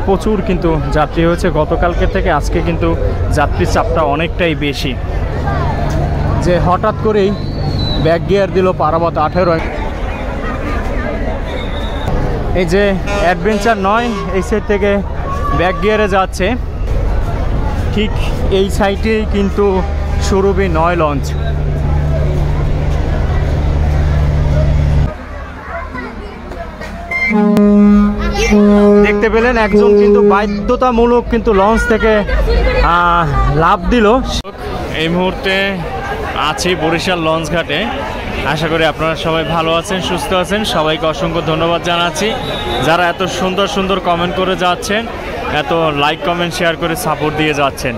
প্রচুর কিন্তু যাত্রী হয়েছে গতকালকে থেকে আজকে কিন্তু যাত্রীর চাপটা অনেকটাই বেশি। যে হঠাৎ করেই ব্যাক গিয়ার দিল পারাবত 18। এই যে অ্যাডভেঞ্চার 9 এই সাইড থেকে ব্যাক গিয়ারে যাচ্ছে, ঠিক এই সাইডেই কিন্তু সুরভি 9 লঞ্চ। দেখতে পেলেন একজন কিন্তু বাধ্যতামূলক কিন্তু লঞ্চ থেকে লাফ দিল। এই মুহূর্তে আছি বরিশাল লঞ্চ ঘাটে। আশা করি আপনারা সবাই ভালো আছেন, সুস্থ আছেন। সবাইকে অসংখ্য ধন্যবাদ জানাচ্ছি যারা এত সুন্দর সুন্দর কমেন্ট করে যাচ্ছেন, এত লাইক কমেন্ট শেয়ার করে সাপোর্ট দিয়ে যাচ্ছেন।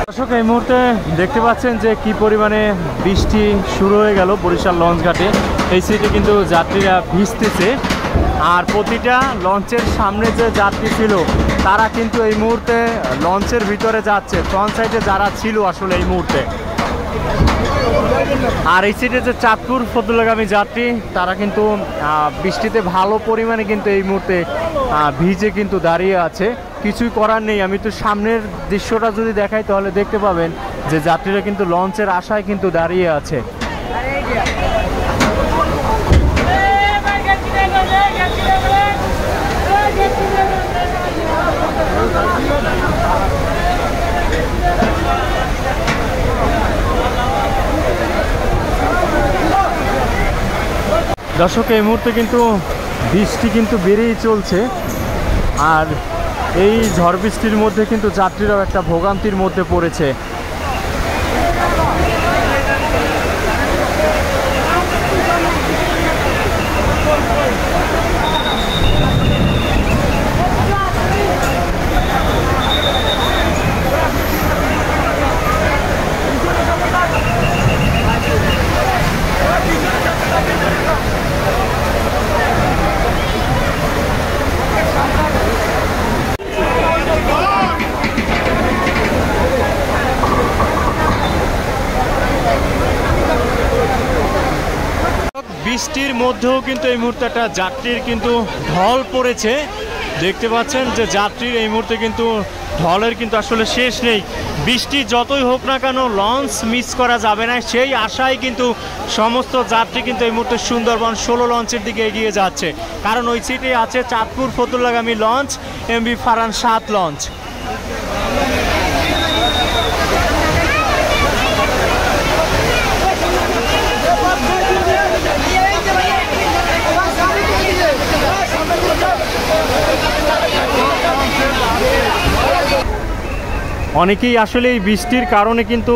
দর্শক এই মুহূর্তে দেখতে পাচ্ছেন যে কি পরিমাণে বৃষ্টি শুরু হয়ে গেল বরিশাল লঞ্চ ঘাটে। এই সিটে কিন্তু যাত্রীরা ভিজতেছে, আর প্রতিটা লঞ্চের সামনে যে যাত্রী ছিল তারা কিন্তু এই মুহূর্তে লঞ্চের ভিতরে যাচ্ছে, ফ্রন্ট সাইডে যারা ছিল আসলে এই মুহূর্তে। আর এই সিটে যে চাঁদপুর ফতুল্লাগামী যাত্রী তারা কিন্তু বৃষ্টিতে ভালো পরিমাণে কিন্তু এই মুহূর্তে ভিজে কিন্তু দাঁড়িয়ে আছে। কিছুই করার নেই। আমি তো সামনের দৃশ্যটা যদি দেখাই তাহলে দেখতে পাবেন যে যাত্রীরা কিন্তু লঞ্চের আশায় কিন্তু দাঁড়িয়ে আছে। দর্শক এই মুহূর্তে কিন্তু বৃষ্টি কিন্তু বেড়েই চলছে, আর এই ঝড় বৃষ্টির মধ্যে কিন্তু যাত্রীরাও একটা ভোগান্তির মধ্যে পড়েছে। বৃষ্টির মধ্যেও কিন্তু এই মুহূর্তে একটা যাত্রীর কিন্তু ঢল পড়েছে। দেখতে পাচ্ছেন যে যাত্রীর এই মুহূর্তে কিন্তু ঢলের কিন্তু আসলে শেষ নেই। বৃষ্টি যতই হোক না কেন লঞ্চ মিস করা যাবে না, সেই আশায় কিন্তু সমস্ত যাত্রী কিন্তু এই মুহূর্তে সুন্দরবন 16 লঞ্চের দিকে এগিয়ে যাচ্ছে। কারণ ওই সিটে আছে Chandpur ফতুল্লাগামী launch MV Farhan 7 launch. অনেকেই আসলে এই বৃষ্টির কারণে কিন্তু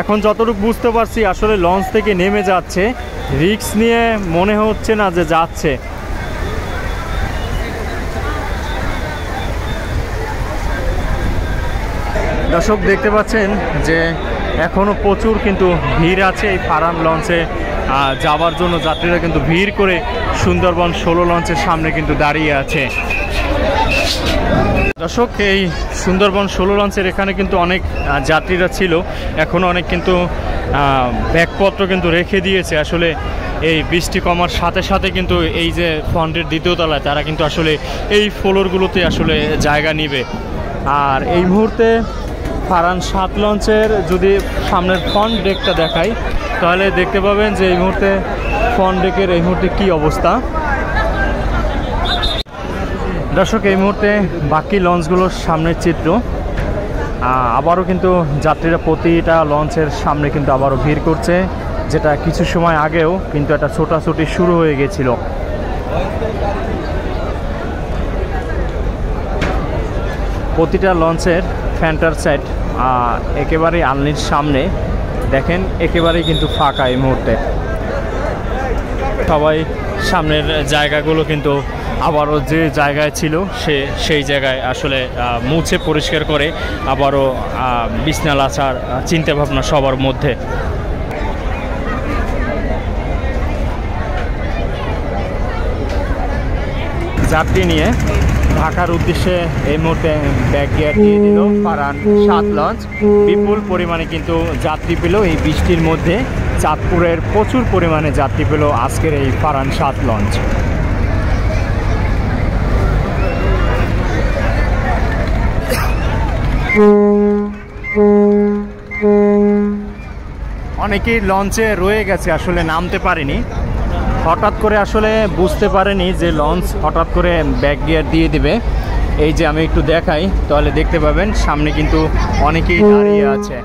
এখন যতটুকু বুঝতে পারছি আসলে লঞ্চ থেকে নেমে যাচ্ছে, রিস্ক নিয়ে মনে হচ্ছে না যে যাচ্ছে। দর্শক দেখতে পাচ্ছেন যে এখনও প্রচুর কিন্তু ভিড় আছে এই ফারান লঞ্চে যাওয়ার জন্য। যাত্রীরা কিন্তু ভিড় করে সুন্দরবন 16 লঞ্চের সামনে কিন্তু দাঁড়িয়ে আছে। দর্শক এই সুন্দরবন 16 লঞ্চের এখানে কিন্তু অনেক যাত্রীরা ছিল, এখনও অনেক কিন্তু ব্যাগপত্র কিন্তু রেখে দিয়েছে। আসলে এই বৃষ্টি কমার সাথে সাথে কিন্তু এই যে ফ্রন্টের দ্বিতীয় তলায় তারা কিন্তু আসলে এই ফ্লোরগুলোতে আসলে জায়গা নিবে। আর এই মুহূর্তে ফারান 7 লঞ্চের যদি সামনের ফ্রন্ট ডেকটা দেখাই তাহলে দেখতে পাবেন যে এই মুহূর্তে ফ্রন্ট ডেকের এই মুহূর্তে কী অবস্থা। দর্শক এই মুহূর্তে বাকি লঞ্চগুলোর সামনের চিত্র। আবারও কিন্তু যাত্রীরা প্রতিটা লঞ্চের সামনে কিন্তু আবারও ভিড় করছে, যেটা কিছু সময় আগেও কিন্তু একটা ছোটাছুটি শুরু হয়ে গেছিল। প্রতিটা লঞ্চের ফ্যান্টার সাইড একেবারেই আলনির সামনে দেখেন একেবারেই কিন্তু ফাঁকা এই মুহূর্তে। সবাই সামনের জায়গাগুলো কিন্তু আবারও যে জায়গায় ছিল সেই জায়গায় আসলে মুছে পরিষ্কার করে আবারও বিছনা লাছার চিন্তাভাবনা সবার মধ্যে। যাত্রী নিয়ে ঢাকার উদ্দেশ্যে এই মুহূর্তে ব্যাক গিয়ার দিয়ে দিল ফারান 7 লঞ্চ। বিপুল পরিমাণে কিন্তু যাত্রী পেল এই বৃষ্টির মধ্যে। চাঁদপুরের প্রচুর পরিমাণে যাত্রী পেল আজকের এই ফারান 7 লঞ্চ। অনেকেই লঞ্চে রয়ে গেছে, আসলে নামতে পারেনি, হঠাৎ করে আসলে বুঝতে পারেনি যে লঞ্চ হঠাৎ করে ব্যাক গিয়ার দিয়ে দিবে। এই যে আমি একটু দেখাই তাহলে দেখতে পাবেন, সামনে কিন্তু অনেকেই দাঁড়িয়ে আছে।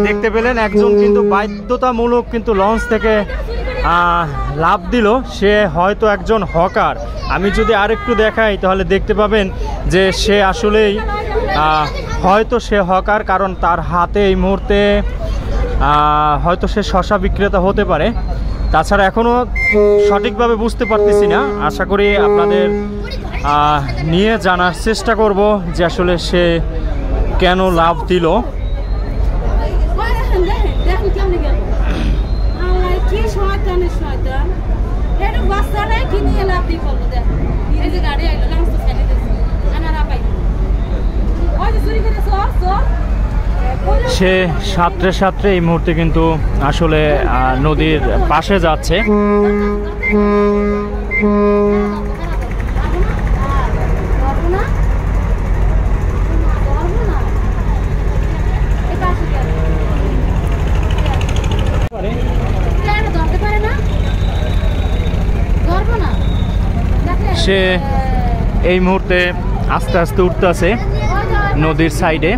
দেখতে পেলেন একজন কিন্তু বাধ্যতামূলক কিন্তু লঞ্চ থেকে লাফ দিল, সে হয়তো একজন হকার। আমি যদি আরেকটু দেখাই তাহলে দেখতে পাবেন যে সে আসলেই হয়তো সে হকার, কারণ তার হাতে এই মুহূর্তে হয়তো সে শসা বিক্রেতা হতে পারে। তাছাড়া এখনও সঠিকভাবে বুঝতে পারতেছি না, আশা করি আপনাদের নিয়ে জানার চেষ্টা করব যে আসলে সে কেন লাফ দিল। সে সাঁতরে সাঁতরে এই মুহূর্তে কিন্তু আসলে নদীর পাশে যাচ্ছে। সে এই মুহূর্তে আস্তে আস্তে উঠতেছে নদীর সাইডে।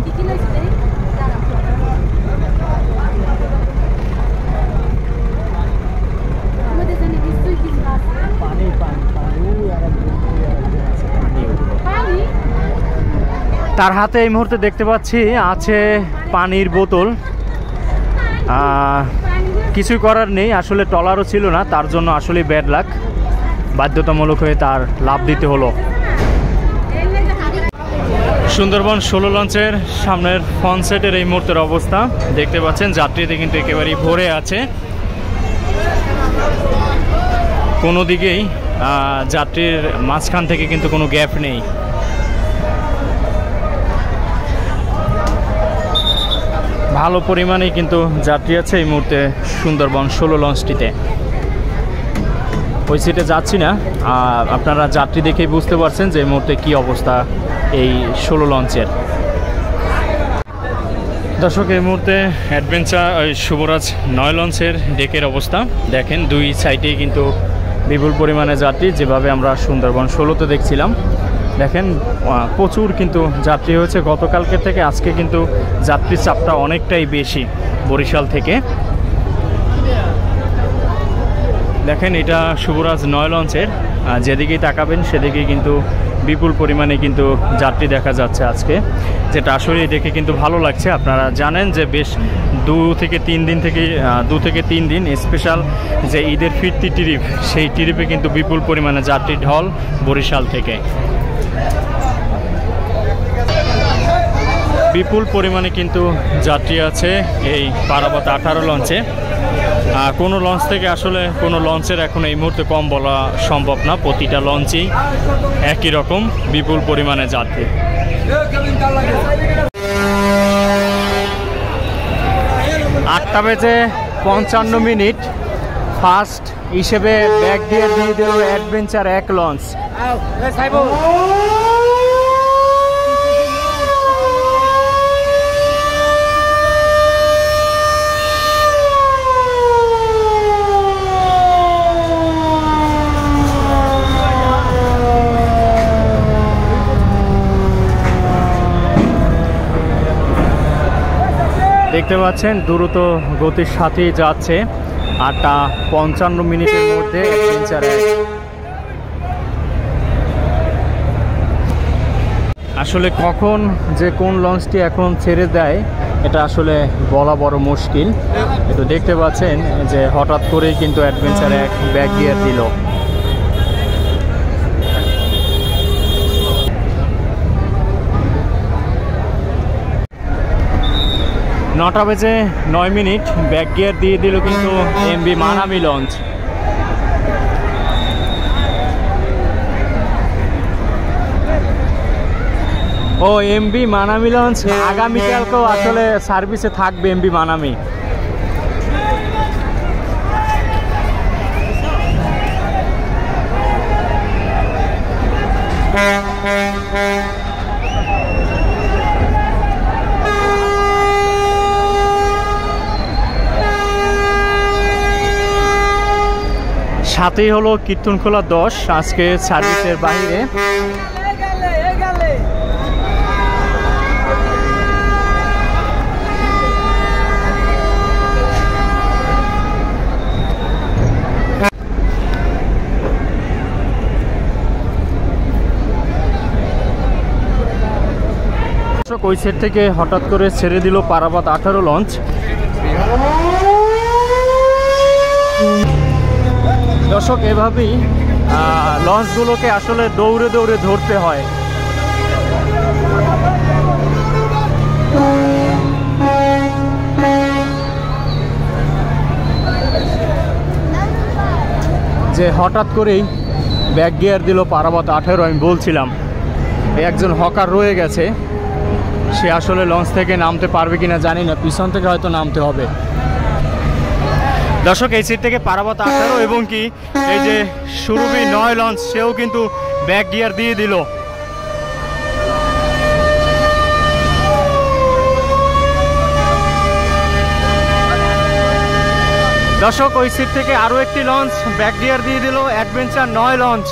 তার হাতে এই মুহূর্তে দেখতে পাচ্ছি আছে পানির বোতল। কিছুই করার নেই, আসলে ট্রলারও ছিল না, তার জন্য আসলে ব্যাড লাক, বাধ্যতামূলক হয়ে তার লাভ দিতে হলো। সুন্দরবন 16 লঞ্চের সামনের ফ্রন্ট সেটের এই মুহূর্তের অবস্থা দেখতে পাচ্ছেন, যাত্রীতে কিন্তু একেবারেই ভরে আছে, কোনো দিকেই যাত্রীর মাঝখান থেকে কিন্তু কোনো গ্যাপ নেই। ভালো পরিমাণেই কিন্তু যাত্রী আছে এই মুহূর্তে সুন্দরবন 16 লঞ্চটিতে। ওই সিটে যাচ্ছি না, আপনারা যাত্রী দেখেই বুঝতে পারছেন যে এই মুহূর্তে কী অবস্থা এই 16 লঞ্চের। দর্শক, এই মুহূর্তে অ্যাডভেঞ্চার শুভরাজ 9 লঞ্চের ডেকের অবস্থা দেখেন, দুই সাইডেই কিন্তু বিপুল পরিমাণে যাত্রী, যেভাবে আমরা সুন্দরবন 16তে দেখছিলাম। দেখেন প্রচুর কিন্তু যাত্রী হয়েছে, গতকালকে থেকে আজকে কিন্তু যাত্রীর চাপটা অনেকটাই বেশি বরিশাল থেকে। দেখেন এটা শুভরাজ 9 লঞ্চের, যেদিকেই তাকাবেন সেদিকেই কিন্তু বিপুল পরিমাণে কিন্তু যাত্রী দেখা যাচ্ছে আজকে, যেটা আসলে দেখে কিন্তু ভালো লাগছে। আপনারা জানেন যে বেশ 2 থেকে 3 দিন স্পেশাল যে ঈদের ফিরতি ট্রিপ, সেই ট্রিপে কিন্তু বিপুল পরিমাণে যাত্রী ঢল বরিশাল থেকে। বিপুল পরিমাণে কিন্তু যাত্রী আছে এই পারাবত 18 লঞ্চে। কোনো লঞ্চ থেকে আসলে কোনো লঞ্চের এখন এই মুহূর্তে কম বলা সম্ভব না, প্রতিটা লঞ্চেই একই রকম বিপুল পরিমাণে যাত্রী। 8:55 ফার্স্ট হিসেবে ব্যাক দিয়ে দিল অ্যাডভেঞ্চার 1 লঞ্চ। দেখতে পাচ্ছেন দ্রুত গতির সাথেই যাচ্ছে, 8:55 মধ্যে অ্যাডভেঞ্চার 1। আসলে কখন যে কোন লঞ্চটি এখন ছেড়ে দেয় এটা আসলে বলা বড় মুশকিল। তো দেখতে পাচ্ছেন যে হঠাৎ করেই কিন্তু অ্যাডভেঞ্চার 1 ব্যাক গিয়ার দিল। নটা বেজে 9 ব্যাক গিয়ার দিয়ে দিল কিন্তু এমবি মানামি লঞ্চ। ও এমবি মানামি লঞ্চ আগামীকালকেও আসলে সার্ভিসে থাকবে এমবি মানামি। সাথেই হলো কীর্তনখোলা 10 আজকে সার্ভিসের বাইরে। ওই সেট থেকে হঠাৎ করে ছেড়ে দিল পারাবত 18 লঞ্চ। দর্শক, এভাবেই লঞ্চগুলোকে আসলে দৌড়ে দৌড়ে ধরতে হয়। যে হঠাৎ করেই ব্যাক গিয়ার দিল পারাবত 18। আমি বলছিলাম একজন হকার রয়ে গেছে, সে আসলে লঞ্চ থেকে নামতে পারবে কিনা জানি না, পিছন থেকে হয়তো নামতে হবে। দর্শক, এই সিট থেকে পারাবত 18 এবং কি এই যে সুরভি 9 লঞ্চ, সেও কিন্তু ব্যাক গিয়ার দিয়ে দিল। দর্শক, ওই সিট থেকে আরো একটি লঞ্চ ব্যাক গিয়ার দিয়ে দিল, অ্যাডভেঞ্চার 9 লঞ্চ।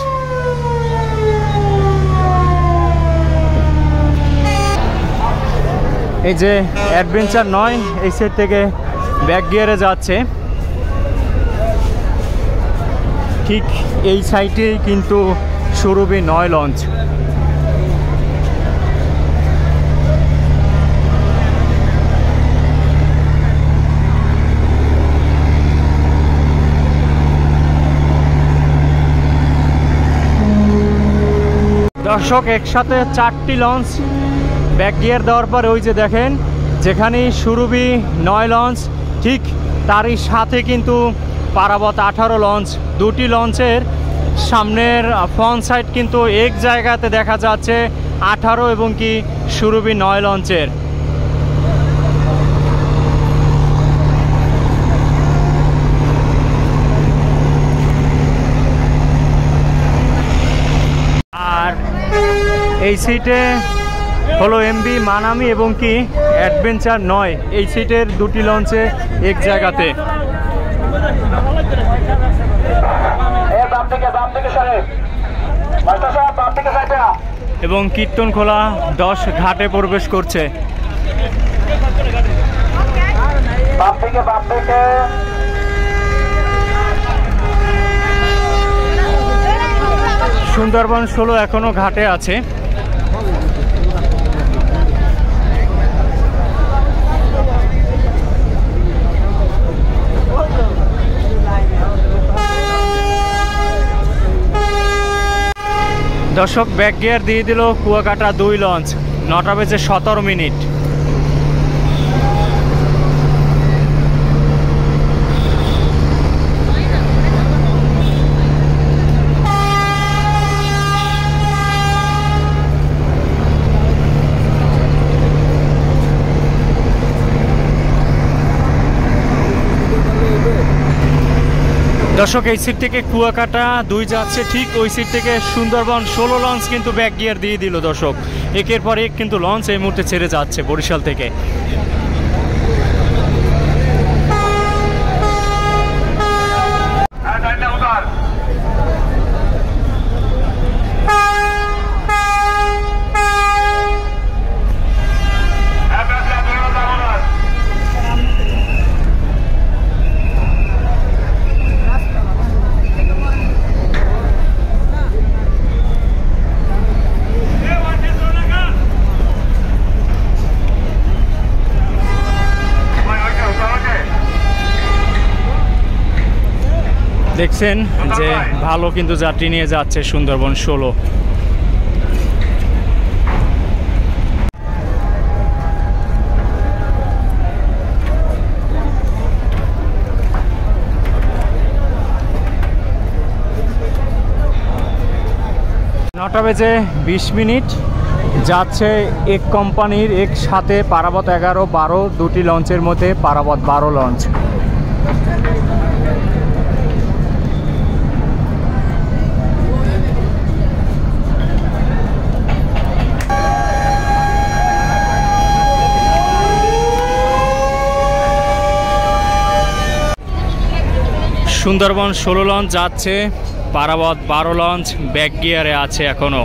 এই যে অ্যাডভেঞ্চার 9 এই সেট থেকে ব্যাক গিয়ারে যাচ্ছে। ঠিক এই সাইটেই কিন্তু সুরভি 9 লঞ্চ। দর্শক, একসাথে 4টি লঞ্চ ব্যাক গিয়ার দেওয়ার পর ওই যে দেখেন, যেখানে সুরভি 9 লঞ্চ ঠিক তারই সাথে কিন্তু পারাবত 18 লঞ্চ। দুটি লঞ্চের সামনের ফ্রন্ট সাইড কিন্তু এক জায়গাতে দেখা যাচ্ছে 18 এবং কি সুরভি 9 লঞ্চের। আর এই সিটে হলো এমবি মানামি এবং কি অ্যাডভেঞ্চার 9, এই সিটের দুটি লঞ্চে এক জায়গাতে। এবং কীর্তনখোলা 10 ঘাটে প্রবেশ করছে। সুন্দরবন 16 এখনো ঘাটে আছে। দর্শক, ব্যাক গিয়ার দিয়ে দিল কুয়াকাটা 2 লঞ্চ, 9টা বেজে 17 মিনিট। দর্শক, এই সিট থেকে কুয়াকাটা 2 যাচ্ছে, ঠিক ওই সিট থেকে সুন্দরবন 16 লঞ্চ কিন্তু ব্যাক গিয়ার দিয়ে দিল। দর্শক, একের পর এক কিন্তু লঞ্চ এই মুহূর্তে ছেড়ে যাচ্ছে বরিশাল থেকে। দেখছেন যে ভালো কিন্তু যাত্রী নিয়ে যাচ্ছে সুন্দরবন 16। নটা বেজে 20 মিনিট যাচ্ছে এক কোম্পানির এক সাথে পারাবত 11, 12 দুটি লঞ্চের মধ্যে পারাবত 12 লঞ্চ। সুন্দরবন 16 লঞ্চ যাচ্ছে, পারাবত 12 লঞ্চ ব্যাক গিয়ারে আছে এখনো।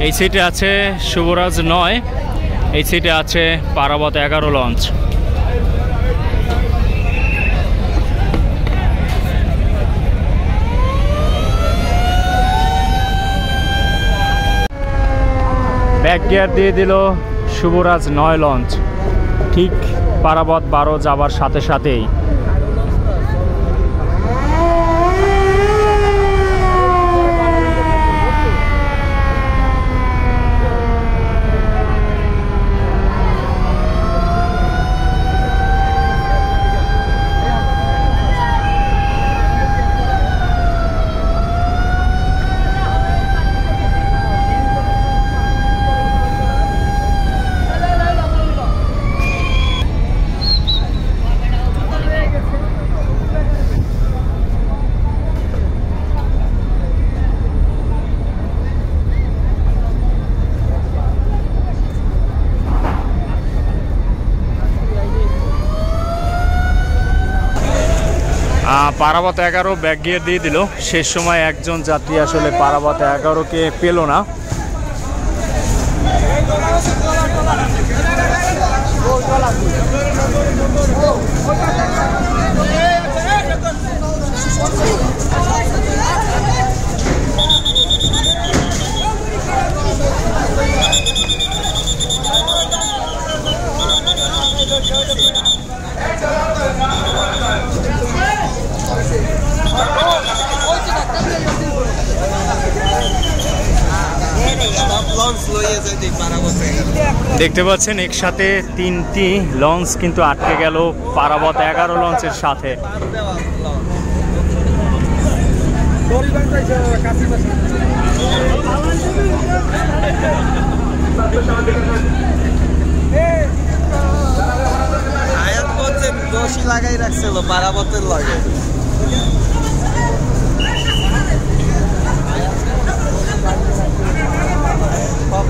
এই সিটে আছে শুভরাজ 9, এই সিটে আছে পারাবত 11 লঞ্চ। ব্যাক গিয়ার দিয়ে দিল শুভরাজ 9 লঞ্চ, ঠিক পারাবত 12 যাবার সাথে সাথেই। পারাবত 11 ব্যাক গিয়ার দিয়ে দিল। শেষ সময় একজন যাত্রী আসলে পারাবত 11কে পেল না। দেখতে পাচ্ছেন একসাথে 3টি লঞ্চ কিন্তু আটকে গেল পারাবত 11 লঞ্চের সাথে। দোষী লাগাই রাখছিল পারাবতের লাগে। সব